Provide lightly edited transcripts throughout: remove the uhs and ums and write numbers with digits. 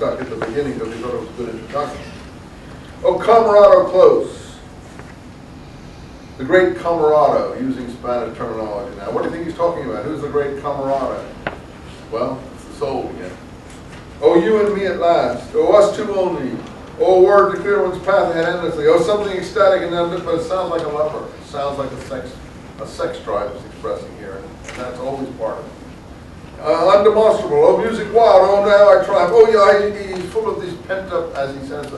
stuck at the beginning because he thought it was a good introduction. Oh, Camarado Close. The great Camarado, using Spanish terminology now. What do you think he's talking about? Who's the great Camarado? Well, it's the soul again. Oh, you and me at last. Oh, us two only. Oh, a word to clear one's path ahead endlessly. Oh, something ecstatic and but it sounds like a lover. It sounds like a sex drive is expressing here, and that's always part of it. Undemonstrable. Oh, music wild. Oh, now I triumph. Oh, yeah, he's full of these pent-up, as he says,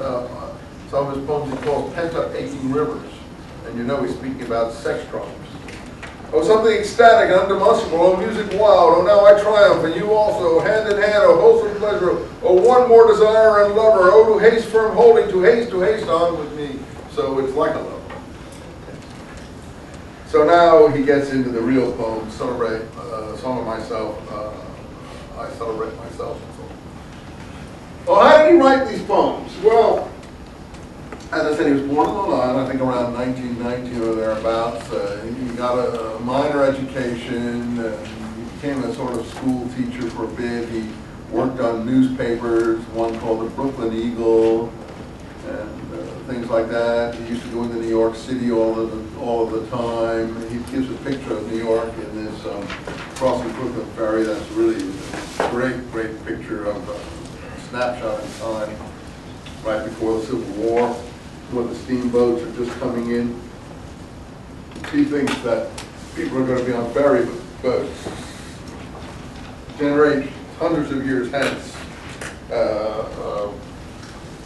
some of his poems he calls pent-up aching rivers. And you know he's speaking about sex drives. Oh, something ecstatic and undemonstrable. Oh, music wild. Oh, now I triumph, and you also. Hand in hand, oh, wholesome pleasure. Oh, one more desire and lover. Oh, to haste firm holding, to haste on with me. So it's like a lover. So now he gets into the real poem, Celebrate, Song of Myself. I celebrate myself and so on. Well, how did he write these poems? Well, as I said, he was born in Milan, I think around 1919 or thereabouts. He got a minor education. He became a sort of school teacher for a bit. He worked on newspapers, one called the Brooklyn Eagle, and things like that. He used to go into New York City all of the time. He gives a picture of New York in this crossing Brooklyn Ferry. That's really a great picture of a snapshot in time right before the Civil War, when the steamboats are just coming in. He thinks that people are going to be on ferry boats generations, hundreds of years hence,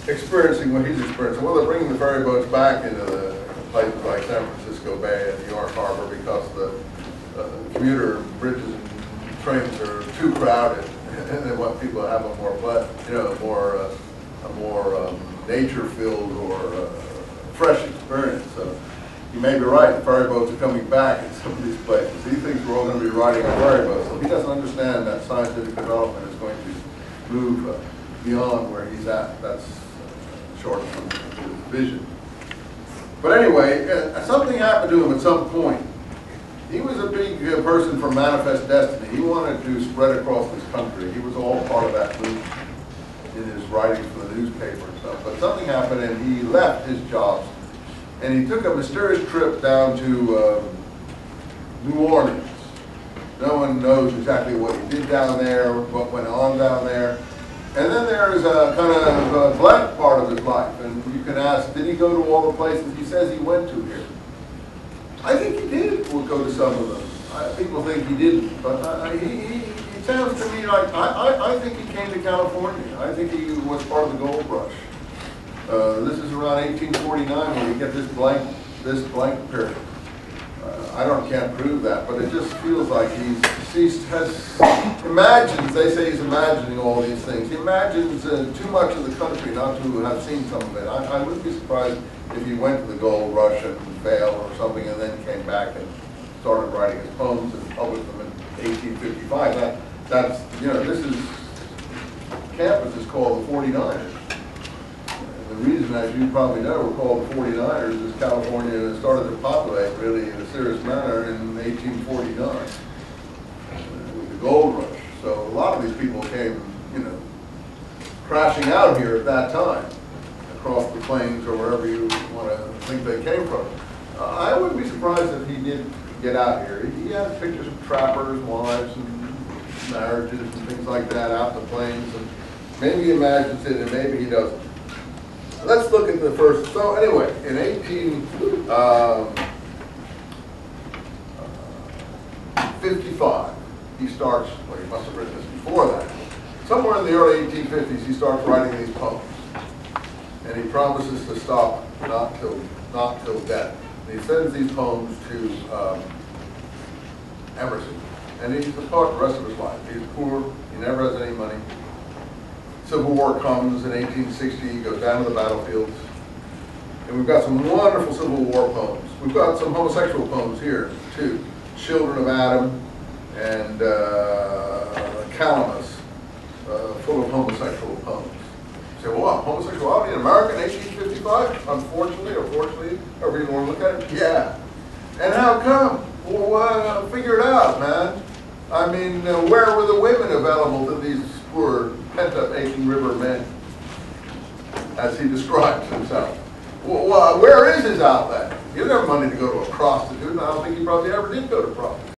experiencing what he's experiencing. Well, they're bringing the ferry boats back into the places like San Francisco Bay and New York Harbor because the commuter bridges and trains are too crowded, and they want people to have a more nature-filled or fresh experience. So you may be right, the ferry boats are coming back in some of these places. He thinks we're all going to be riding on ferry boats, so he doesn't understand that scientific development is going to move beyond where he's at. That's short from his vision. But anyway, something happened to him at some point. He was a big person for manifest destiny. He wanted to spread across this country. He was all part of that movement in his writings for the newspaper and stuff. But something happened and he left his jobs. And he took a mysterious trip down to New Orleans. No one knows exactly what he did down there, what went on down there. And then there's a kind of a blank part of his life. And you can ask, did he go to all the places he says he went to here? I think he did go to some of them. People think he didn't, but it sounds to me like, I think he came to California. I think he was part of the gold rush. This is around 1849 when you get this blank period. Can't prove that, but it just feels like imagines, they say he's imagining all these things. He imagines too much of the country not to have seen some of it. I wouldn't be surprised if he went to the gold rush and failed or something and then came back and started writing his poems and published them in 1855. That's, this is, campus is called the 49ers. The reason, as you probably know, we're called the 49ers is California started to populate really in a serious manner in 1849 with the gold rush. So a lot of these people came, crashing out here at that time, across the plains or wherever you want to think they came from. I wouldn't be surprised if he did get out here. He had pictures of trappers, wives, and marriages and things like that out in the plains. And maybe he imagines it and maybe he doesn't. Let's look at the first. So anyway, in 1855, he starts, well, he must have written this before that. Somewhere in the early 1850s, he starts writing these poems. And he promises to stop not till death. And he sends these poems to Emerson. And he's a poet the rest of his life. He's poor, he never has any money. Civil War comes in 1860, he goes down to the battlefields. And we've got some wonderful Civil War poems. We've got some homosexual poems here, too. Children of Adam and Calamus, full of homosexual poems. You say, well, what, homosexuality in America in 1855? Unfortunately, or fortunately, however you want to look at it, yeah. And how come? Well, figure it out, man. I mean, where were the women available to these poor pent-up aching river men, as he describes himself. Well, where is his outlet? He didn't have money to go to a prostitute, and I don't think he probably ever did go to prostitute.